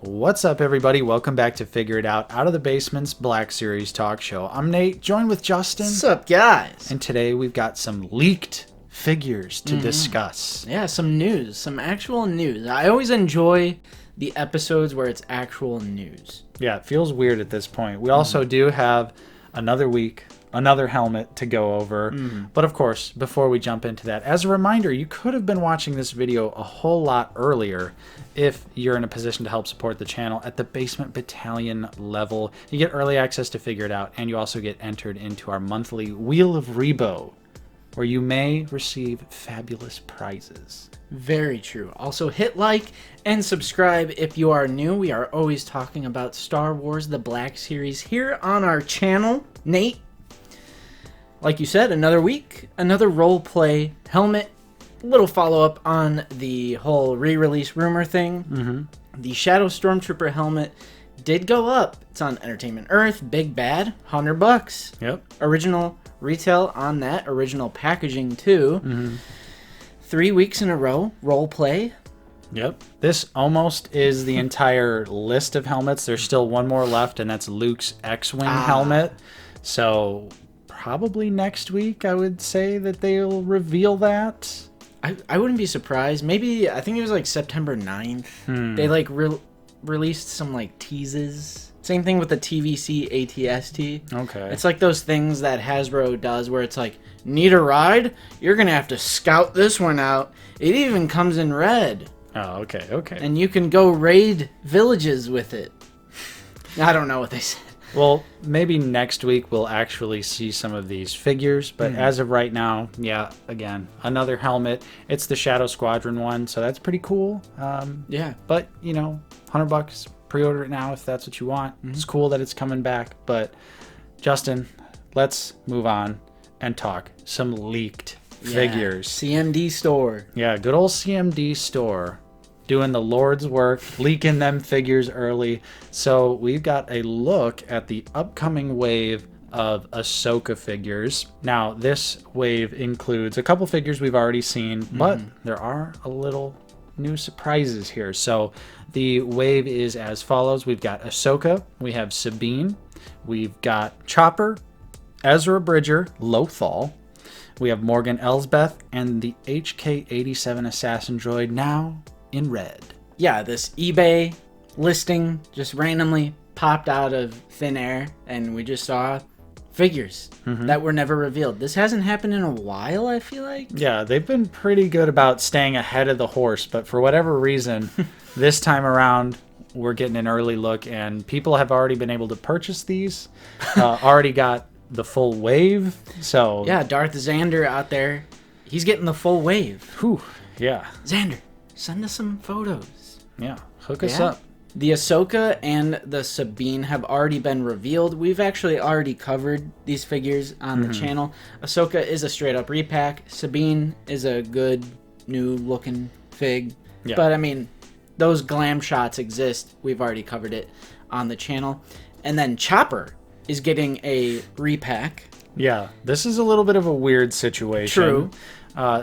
What's up, everybody? Welcome back to Figure It Out of the Basement's Black Series talk show. I'm Nate, joined with Justin. What's up, guys? And today we've got some leaked figures to discuss. Yeah, some news, some actual news. I always enjoy the episodes where it's actual news. Yeah, it feels weird at this point. We also do have another week, another helmet to go over. But of course, before we jump into that, as a reminder, you could have been watching this video a whole lot earlier if you're in a position to help support the channel at the Basement Battalion level. You get early access to Figure It Out, and you also get entered into our monthly Wheel of Rebo, where you may receive fabulous prizes. Very true. Also, hit like and subscribe if you are new. We are always talking about Star Wars, the Black Series here on our channel. Nate, like you said, another week, another role play helmet. Little follow-up on the whole re-release rumor thing. The Shadow Stormtrooper helmet did go up. It's on Entertainment Earth, Big Bad, $100. Yep. Original retail on that, original packaging too. 3 weeks in a row, role play. Yep. This almost is the entire list of helmets. There's still one more left, and that's Luke's X-Wing helmet. So probably next week, I would say that they'll reveal that. I wouldn't be surprised. Maybe, I think it was like September 9th. They like released some like teases. Same thing with the TVC ATST. Okay. It's like those things that Hasbro does where it's like, need a ride? You're going to have to scout this one out. It even comes in red. Oh, okay. And you can go raid villages with it. I don't know what they said. Well, maybe next week we'll actually see some of these figures, but as of right now, yeah, again, another helmet. It's the Shadow Squadron one, so that's pretty cool. Yeah. But, you know, $100, pre-order it now if that's what you want. It's cool that it's coming back, but Justin, let's move on and talk some leaked figures. CMD store. Yeah, good old CMD store. Doing the Lord's work, leaking them figures early. So we've got a look at the upcoming wave of Ahsoka figures. Now, this wave includes a couple figures we've already seen, but there are a little new surprises here. So the wave is as follows. We've got Ahsoka, we have Sabine, we've got Chopper, Ezra Bridger, Lothal, we have Morgan Elsbeth, and the HK-87 assassin droid, now in red. Yeah, this eBay listing just randomly popped out of thin air, and we just saw figures that were never revealed. This hasn't happened in a while, I feel like. Yeah, they've been pretty good about staying ahead of the horse, but for whatever reason, this time around, we're getting an early look, and people have already been able to purchase these. Already got the full wave, so... Yeah, Darth Xander out there, he's getting the full wave. Whew, yeah. Xander, send us some photos. Yeah, hook us up. The Ahsoka and the Sabine have already been revealed. We've actually already covered these figures on the channel. Ahsoka is a straight up repack. Sabine is a good new looking fig. Yeah. But I mean, those glam shots exist. We've already covered it on the channel. And then Chopper is getting a repack. Yeah, this is a little bit of a weird situation. True.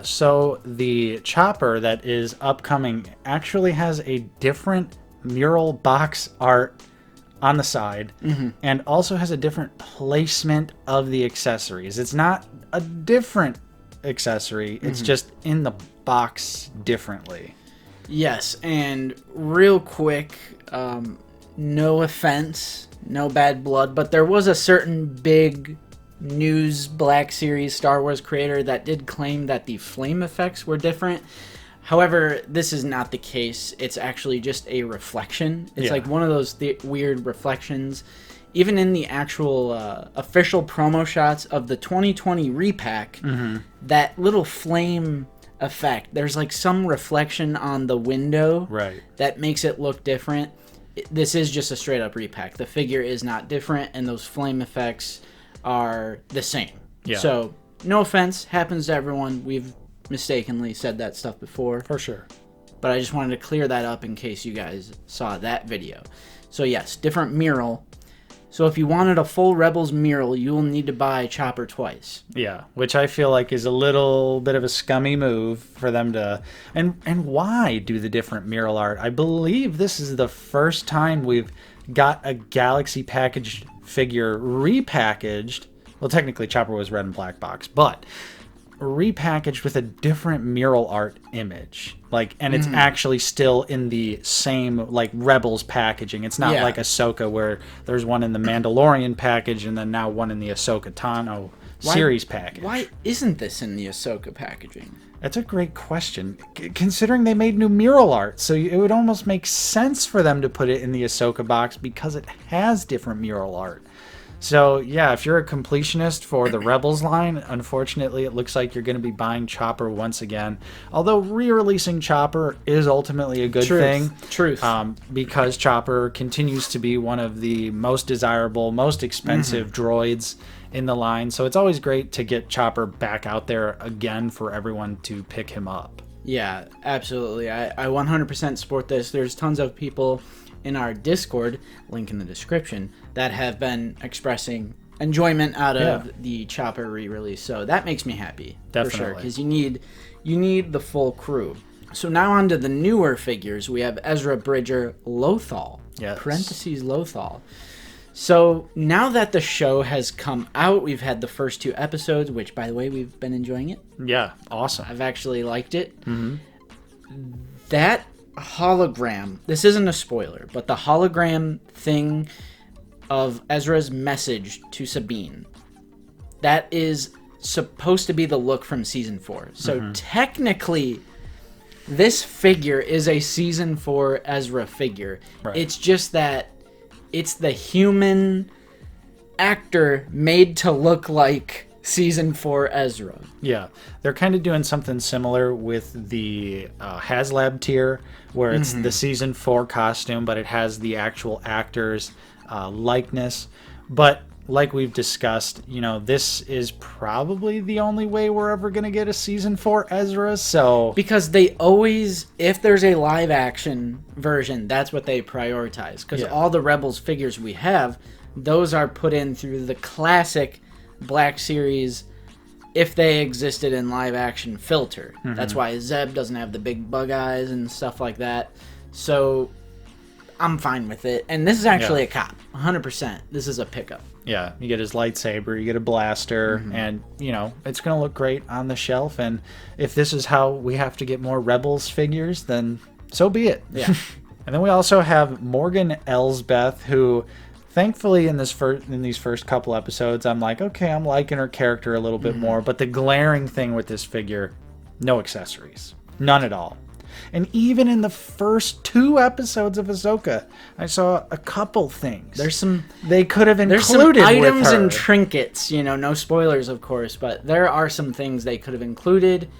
So the Chopper that is upcoming actually has a different mural box art on the side and also has a different placement of the accessories. It's not a different accessory, it's just in the box differently. Yes, and real quick, no offense, no bad blood, but there was a certain big news Black Series Star Wars creator that did claim that the flame effects were different. However, this is not the case. It's actually just a reflection. It's like one of those weird reflections. Even in the actual official promo shots of the 2020 repack, that little flame effect, there's like some reflection on the window that makes it look different. This is just a straight up repack. The figure is not different, and those flame effects are the same. Yeah. So, no offense, happens to everyone. We've mistakenly said that stuff before. For sure. But I just wanted to clear that up in case you guys saw that video. So yes, different mural. So if you wanted a full Rebels mural, you will need to buy Chopper twice. Yeah, which I feel like is a little bit of a scummy move for them to... And why do the different mural art? I believe this is the first time we've got a Galaxy packaged figure repackaged. Well, technically Chopper was red and black box, but repackaged with a different mural art image. And it's actually still in the same, Rebels packaging. It's not like Ahsoka, where there's one in the Mandalorian package and then now one in the Ahsoka Tano series package. Why isn't this in the Ahsoka packaging? That's a great question, considering they made new mural art. So it would almost make sense for them to put it in the Ahsoka box because it has different mural art. So, yeah, if you're a completionist for the Rebels line, unfortunately, it looks like you're going to be buying Chopper once again. Although re-releasing Chopper is ultimately a good thing. Truth. Because Chopper continues to be one of the most desirable, most expensive droids in the line. So it's always great to get Chopper back out there again for everyone to pick him up. Yeah, absolutely. I 100% support this. There's tons of people in our Discord, link in the description, that have been expressing enjoyment out of the Chopper re-release. So that makes me happy. Definitely. For sure, because you need the full crew. So now on to the newer figures. We have Ezra Bridger Lothal. Yes. Parentheses Lothal. So now that the show has come out, we've had the first 2 episodes, which, by the way, we've been enjoying it. Yeah, awesome. I've actually liked it. That hologram, this isn't a spoiler, but the hologram thing of Ezra's message to Sabine, that is supposed to be the look from season 4. So technically, this figure is a season 4 Ezra figure. Right. It's just that it's the human actor made to look like season 4 Ezra. Yeah, they're kind of doing something similar with the HasLab tier, where it's the season 4 costume, but it has the actual actor's likeness. But like we've discussed, this is probably the only way we're ever going to get a season 4 Ezra. So because they always, if there's a live action version, that's what they prioritize. Because all the Rebels figures we have, those are put in through the classic Black Series, if they existed in live action filter. That's why Zeb doesn't have the big bug eyes and stuff like that. So I'm fine with it. And this is actually a cop. 100%. This is a pickup. Yeah, you get his lightsaber, you get a blaster, and, it's going to look great on the shelf. And if this is how we have to get more Rebels figures, then so be it. Yeah. And then we also have Morgan Elsbeth, who... Thankfully, in these first couple episodes, I'm like, okay, I'm liking her character a little bit more. But the glaring thing with this figure, no accessories. None at all. And even in the first 2 episodes of Ahsoka, I saw a couple things. They could have included there's some items with her. and trinkets, no spoilers, of course, but there are some things they could have included.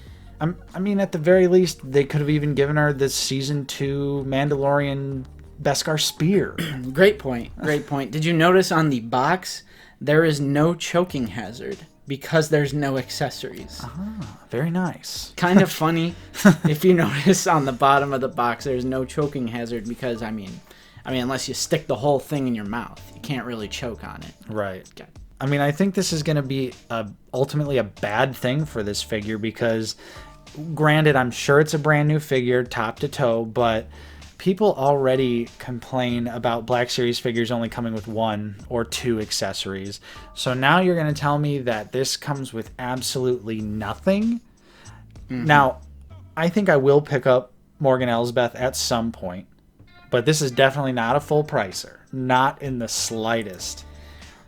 I mean, at the very least, they could have even given her the season 2 Mandalorian Beskar spear. Great point. Did you notice on the box there is no choking hazard because there's no accessories? Very nice. Kind of funny. If you notice on the bottom of the box there's no choking hazard because I mean unless you stick the whole thing in your mouth, you can't really choke on it. Right. Okay. I mean, I think this is going to be ultimately a bad thing for this figure because, granted, I'm sure it's a brand new figure top to toe, but people already complain about Black Series figures only coming with 1 or 2 accessories. So now you're going to tell me that this comes with absolutely nothing? Now, I think I will pick up Morgan Elsbeth at some point, but this is definitely not a full pricer. Not in the slightest.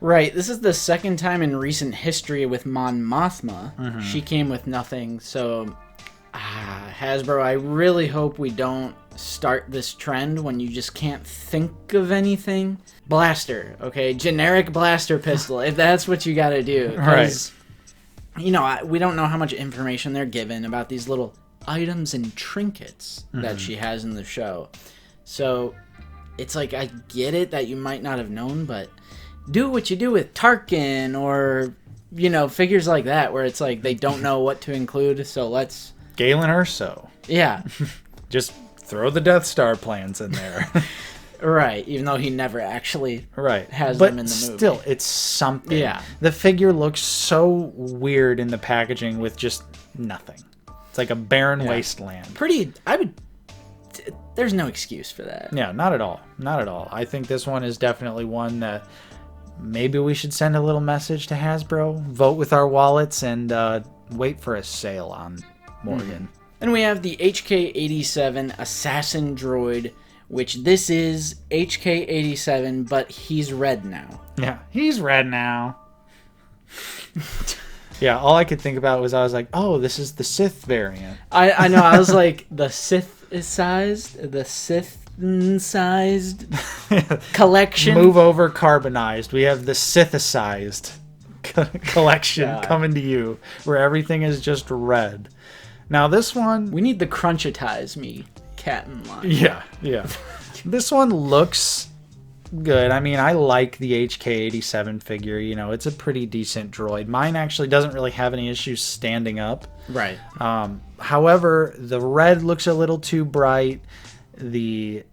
Right. This is the second time in recent history with Mon Mothma. She came with nothing, so... Hasbro, I really hope we don't start this trend when you just can't think of anything. Blaster, okay? Generic blaster pistol, if that's what you gotta do. Because, we don't know how much information they're given about these little items and trinkets that she has in the show. So, it's like, I get it that you might not have known, but do what you do with Tarkin or, figures like that where it's like they don't know what to include, so let's... Galen Erso. Yeah. Just throw the Death Star plans in there. Right, even though he never actually Right. has But them in the movie. still, it's something. Yeah. The figure looks so weird in the packaging with just nothing. It's like a barren wasteland. There's no excuse for that. Yeah, not at all. Not at all. I think this one is definitely one that maybe we should send a little message to Hasbro, vote with our wallets, and wait for a sale on Morgan. Then we have the HK-87 Assassin Droid, which this is HK-87, but he's red now. Yeah, he's red now. Yeah, all I could think about was I was like, oh, this is the Sith variant. I know, I was like, the Sith-sized collection. Move over carbonized. We have the Sithicized collection coming to you, where everything is just red. Now this one... We need the Crunchitize Me Captain line. Yeah. This one looks good. I mean, I like the HK-87 figure. You know, it's a pretty decent droid. Mine actually doesn't really have any issues standing up. Right. However, the red looks a little too bright. The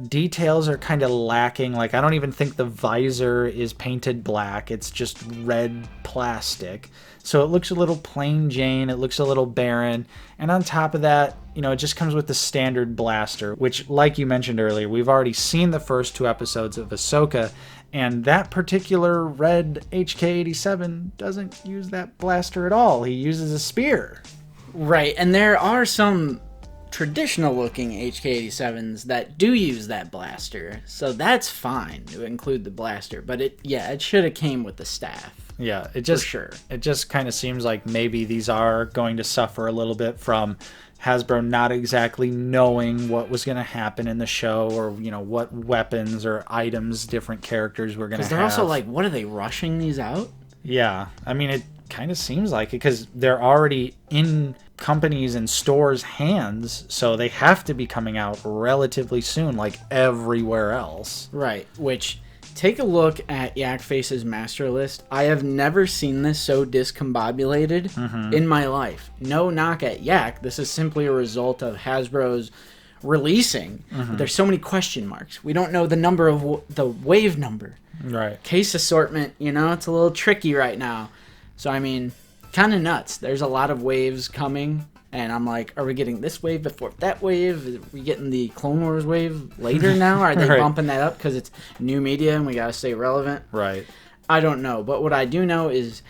details are kind of lacking. Like, I don't even think the visor is painted black. It's just red plastic. So it looks a little plain Jane. It looks a little barren. And on top of that, you know, it just comes with the standard blaster, which, like you mentioned earlier, we've already seen the first 2 episodes of Ahsoka, and that particular red HK-87 doesn't use that blaster at all. He uses a spear. Right, and there are some traditional-looking HK-87s that do use that blaster, so that's fine to include the blaster, but it should have came with the staff. Yeah, it just for sure. It just kind of seems like maybe these are going to suffer a little bit from Hasbro not exactly knowing what was going to happen in the show, or you know what weapons or items different characters were going to have. Because they're also like, what are they rushing these out? Yeah, I mean it kind of seems like it because they're already in companies and stores' hands, so they have to be coming out relatively soon, like everywhere else. Right, which... Take a look at Yak Face's master list. I have never seen this so discombobulated in my life. No knock at Yak. This is simply a result of Hasbro's releasing. There's so many question marks. We don't know the number of the wave number. Right. Case assortment, you know, it's a little tricky right now. So, I mean, kind of nuts. There's a lot of waves coming. And I'm like, are we getting this wave before that wave? Are we getting the Clone Wars wave later now? Are they Right. bumping that up because it's new media and we got to stay relevant? Right. I don't know. But what I do know is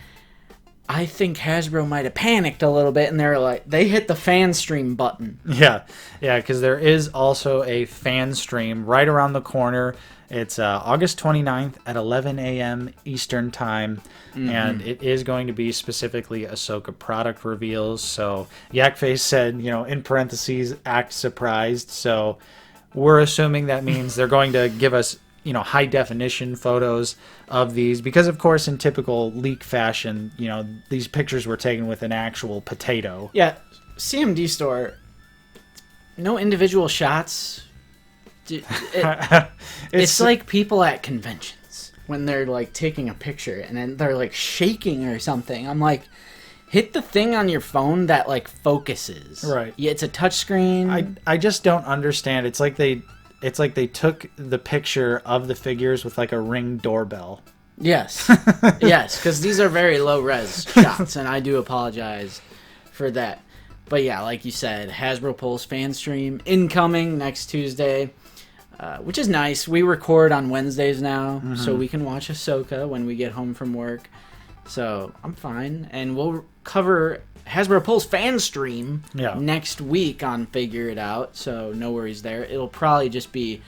I think Hasbro might have panicked a little bit and they're like, they hit the Fanstream button. Yeah, because there is also a fan stream right around the corner. It's August 29th at 11 a.m. Eastern Time, and it is going to be specifically Ahsoka product reveals. So Yakface said, you know, in parentheses, act surprised. So we're assuming that means they're going to give us, you know, high definition photos of these because, of course, in typical leak fashion, you know, these pictures were taken with an actual potato. Yeah, CMD store, no individual shots. It's like people at conventions when they're like taking a picture and then they're like shaking or something. I'm like, hit the thing on your phone that like focuses. Right. Yeah, it's a touch screen. I just don't understand. It's like they took the picture of the figures with like a Ring doorbell. Yes. Yes, because these are very low res shots, and I do apologize for that. But yeah, like you said, Hasbro Pulse fan stream incoming next Tuesday. Which is nice. We record on Wednesdays now, so we can watch Ahsoka when we get home from work. So I'm fine. And we'll cover Hasbro Pulse fan stream next week on Figure It Out, so no worries there. It'll probably just be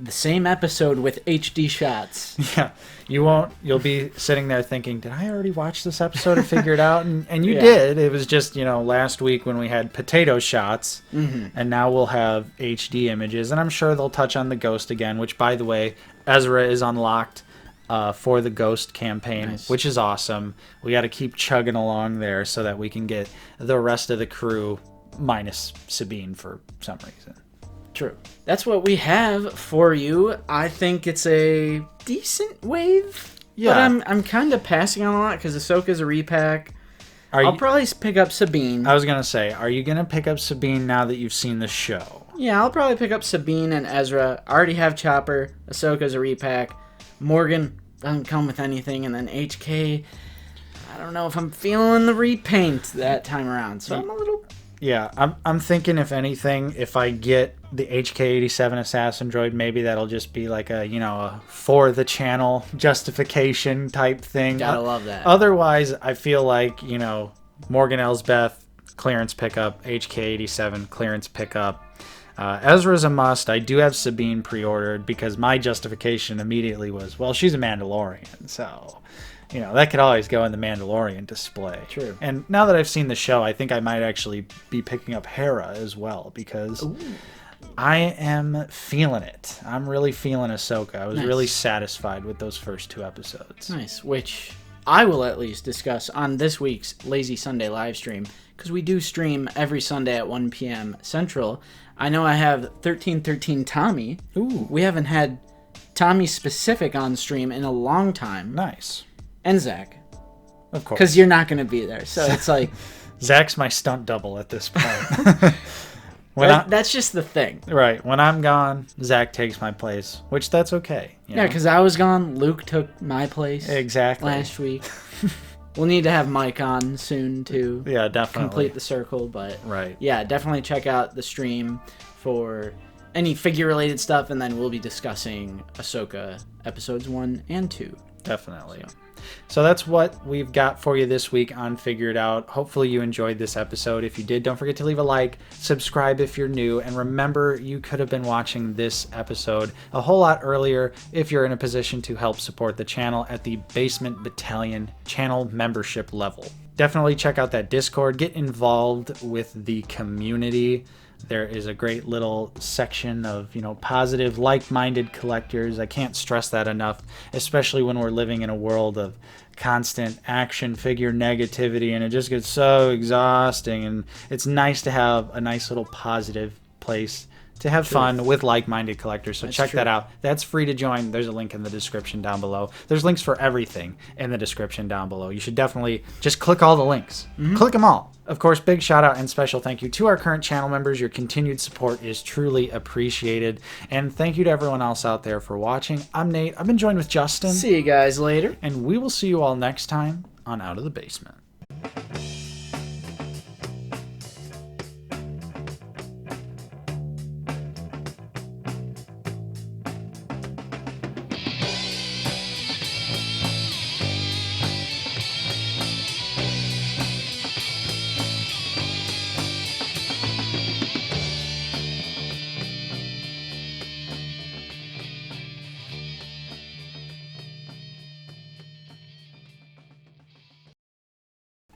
the same episode with HD shots. Yeah, you'll be sitting there thinking, did I already watch this episode of Figure It Out? And you did. It was just, you know, last week when we had potato shots, and now we'll have HD images, and I'm sure they'll touch on the Ghost again, which, by the way, Ezra is unlocked for the Ghost campaign, which is awesome. We got to keep chugging along there so that we can get the rest of the crew minus Sabine for some reason. True. That's what we have for you. I think it's a decent wave. Yeah. But I'm kind of passing on a lot because Ahsoka's a repack. I'll probably pick up Sabine. I was going to say, are you going to pick up Sabine now that you've seen the show? Yeah, I'll probably pick up Sabine and Ezra. I already have Chopper. Ahsoka's a repack. Morgan doesn't come with anything. And then HK, I don't know if I'm feeling the repaint that time around. So I'm a little... Yeah, I'm thinking, if anything, if I get the HK-87 Assassin Droid, maybe that'll just be like a for the channel justification type thing. Gotta love that. Otherwise, I feel like, Morgan Elsbeth, clearance pickup, HK-87, clearance pickup. Ezra's a must. I do have Sabine pre-ordered because my justification immediately was, well, she's a Mandalorian, so... that could always go in the Mandalorian display. True. And now that I've seen the show, I think I might actually be picking up Hera as well, because I am feeling it. I'm really feeling Ahsoka. I was really satisfied with those first 2 episodes. Nice, which I will at least discuss on this week's Lazy Sunday live stream, because we do stream every Sunday at 1 p.m. Central. I know I have 1313 Tommy. Ooh. We haven't had Tommy specific on stream in a long time. Nice. And Zach. Of course. Because you're not going to be there. So it's like... Zach's my stunt double at this point. That's just the thing. Right. When I'm gone, Zach takes my place, which that's okay. Yeah, because I was gone. Luke took my place. Exactly. Last week. We'll need to have Mike on soon to definitely complete the circle. But right. Yeah, definitely check out the stream for any figure-related stuff, and then we'll be discussing Ahsoka episodes 1 and 2. Definitely. So that's what we've got for you this week on Figure It Out. Hopefully you enjoyed this episode. If you did, don't forget to leave a like, subscribe if you're new, and remember, you could have been watching this episode a whole lot earlier if you're in a position to help support the channel at the Basement Battalion channel membership level. Definitely check out that Discord. Get involved with the community. There is a great little section of, positive, like-minded collectors. I can't stress that enough, especially when we're living in a world of constant action figure negativity, and it just gets so exhausting. And it's nice to have a nice little positive place to have fun with like-minded collectors. So check that out. That's free to join. There's a link in the description down below. There's links for everything in the description down below. You should definitely just click all the links. Click them all. Of course, big shout out and special thank you to our current channel members. Your continued support is truly appreciated. And thank you to everyone else out there for watching. I'm Nate. I've been joined with Justin. See you guys later. And we will see you all next time on Out of the Basement.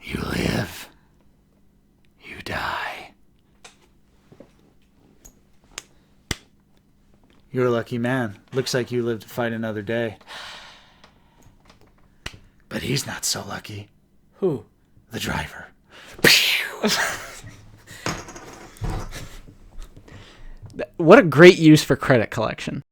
You live. You die. You're a lucky man. Looks like you live to fight another day. But he's not so lucky. Who? The driver. What a great use for credit collection.